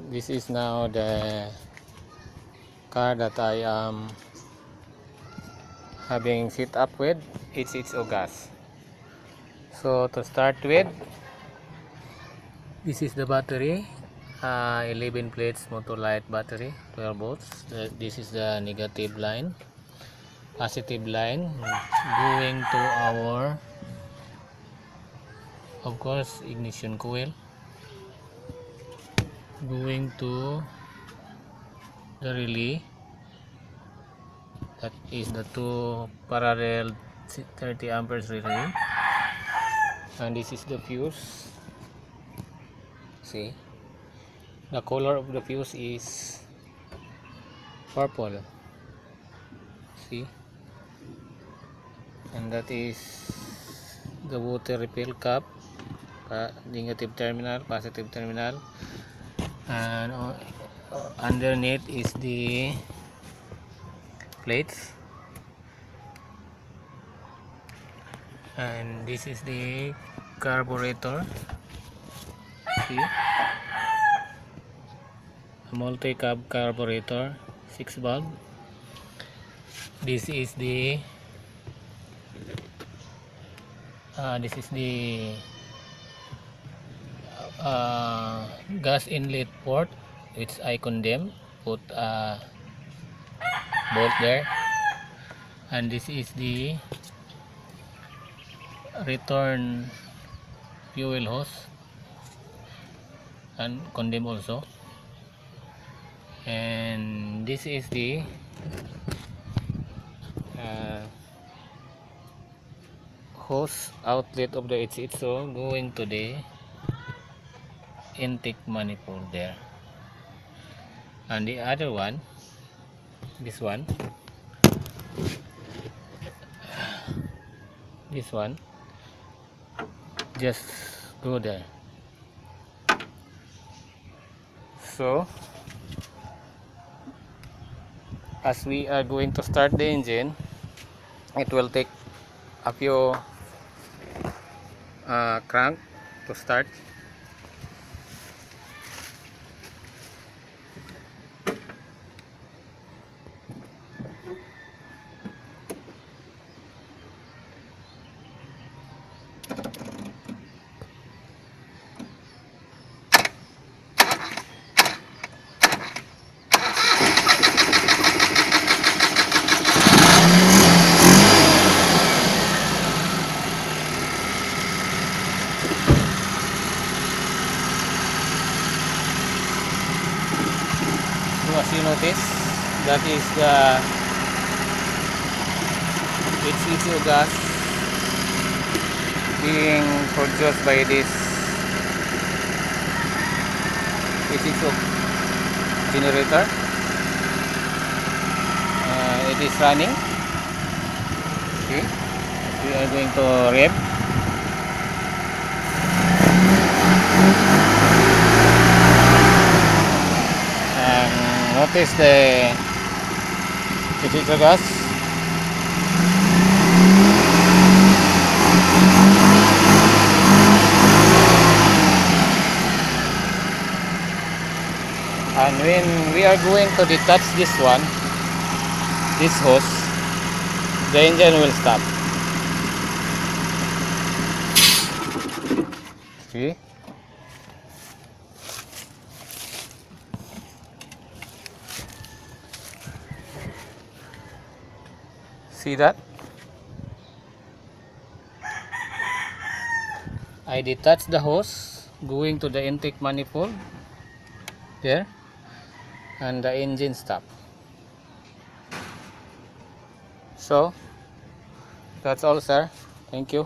This is now the car that I am having set up with. It's gas. So to start with, this is the battery, 11 plates Motolite battery, 12 volts. This is the negative line, positive line going to our, of course, ignition coil, going to the relay, that is the two parallel 30 amperes relay, and this is the fuse. See, the color of the fuse is purple. See, and that is the water refill cap, negative terminal, positive terminal, and underneath is the plates, and this is the carburetor. See, a multi-cab carburetor, 6 valve. This is the gas inlet port, which I condemn, put a bolt there, and this is the return fuel hose, and condemn also, and this is the hose outlet of the HHO going to the intake manifold there. And the other one, this one just go there. So as we are going to start the engine, it will take a few crank to start. So as you notice, that is the HHO gas being produced by this HHO generator. It is running. See, we are going to rev. Notice the HHO gas. And when we are going to detach this one, this hose, the engine will stop. See? See that? I detach the hose going to the intake manifold there, and the engine stop. So that's all, sir. Thank you.